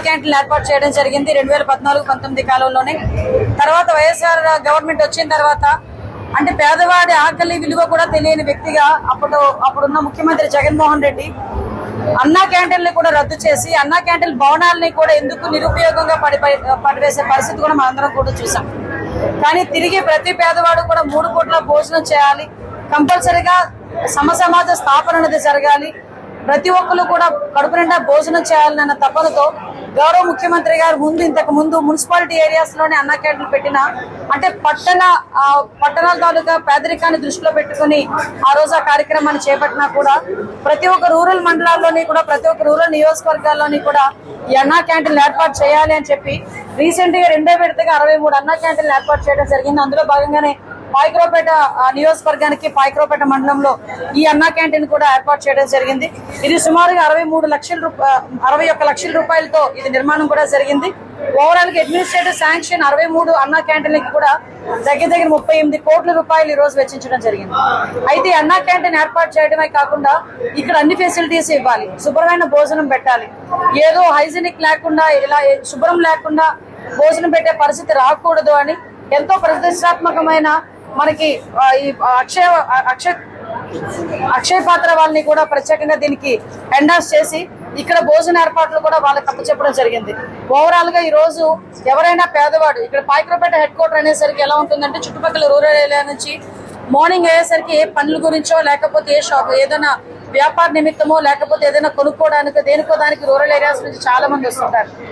క్యాంటీన్లు ఏర్పాటు చేయడం జరిగింది 2014-19 కాలంలోనే. తర్వాత వైఎస్ఆర్ గవర్నమెంట్ వచ్చిన తర్వాత అంటే పేదవాడి ఆకలి విలువ కూడా తెలియని వ్యక్తిగా అప్పుడున్న ముఖ్యమంత్రి జగన్మోహన్ రెడ్డి అన్నా క్యాంటీన్లు కూడా రద్దు చేసి అన్నా క్యాంటీన్ భవనాలని కూడా ఎందుకు నిరుపయోగంగా పడివేసే పరిస్థితి కూడా మనందరం కూడా చూసాం. కానీ తిరిగి ప్రతి పేదవాడు కూడా 3 పూట్ల భోజనం చేయాలి, కంపల్సరీగా సమసమాజ స్థాపన అనేది జరగాలి, ప్రతి ఒక్కరు కూడా కడుపు నిండా భోజనం చేయాలన్న తపనతో గౌరవ ముఖ్యమంత్రి గారు ఇంతకు ముందు మున్సిపాలిటీ ఏరియాస్ లోనే అన్నా క్యాంటీన్లు పెట్టిన అంటే పట్టణాల తాలూకా పేదరికాన్ని దృష్టిలో పెట్టుకుని ఆ రోజు ఆ కార్యక్రమాన్ని చేపట్టినా కూడా ప్రతి ఒక్క రూరల్ మండలాల్లోని కూడా ప్రతి ఒక్క రూరల్ నియోజకవర్గాల్లోని కూడా ఈ అన్నా క్యాంటీన్లు ఏర్పాటు చేయాలి అని చెప్పి రీసెంట్ గా 2వ విడతగా 63 అన్నా క్యాంటీన్లు ఏర్పాటు చేయడం జరిగింది. అందులో భాగంగానే పాయక్రావుపేట నియోజకవర్గానికి పాయక్రావుపేట మండలంలో ఈ అన్నా క్యాంటీన్ కూడా ఏర్పాటు చేయడం జరిగింది. ఇది సుమారుగా 61 లక్షల రూపాయలతో ఇది నిర్మాణం కూడా జరిగింది. ఓవరాల్ గా అడ్మినిస్ట్రేటివ్ శాంక్షన్ 63 అన్నా క్యాంటీన్లకి కూడా దగ్గర 38 కోట్ల రూపాయలు ఈ రోజు వెచ్చించడం జరిగింది. అయితే అన్నా క్యాంటీన్ ఏర్పాటు చేయడమే కాకుండా ఇక్కడ అన్ని ఫెసిలిటీస్ ఇవ్వాలి, శుభ్రమైన భోజనం పెట్టాలి, ఏదో హైజీనిక్ లేకుండా ఇలా శుభ్రం లేకుండా భోజనం పెట్టే పరిస్థితి రాకూడదు అని ఎంతో ప్రతిష్టాత్మకమైన మనకి ఈ అక్షయ పాత్ర వాళ్ళని కూడా ప్రత్యేకంగా దీనికి ఎండార్స్ చేసి ఇక్కడ భోజన ఏర్పాట్లు కూడా వాళ్ళకి అప్పచెప్పడం జరిగింది. ఓవరాల్ గా ఈ రోజు ఎవరైనా పేదవాడు ఇక్కడ పాయక్రావుపేట హెడ్ క్వార్టర్ అనేసరికి ఎలా ఉంటుందంటే చుట్టుపక్కల రూరల్ ఏరియా నుంచి మార్నింగ్ అయ్యేసరికి ఏ పనుల గురించో లేకపోతే ఏ షాప్ ఏదైనా వ్యాపార నిమిత్తమో లేకపోతే ఏదైనా కొనుక్కోవడానికి దేనికో దానికి రూరల్ ఏరియాస్ నుంచి చాలా మంది వస్తుంటారు.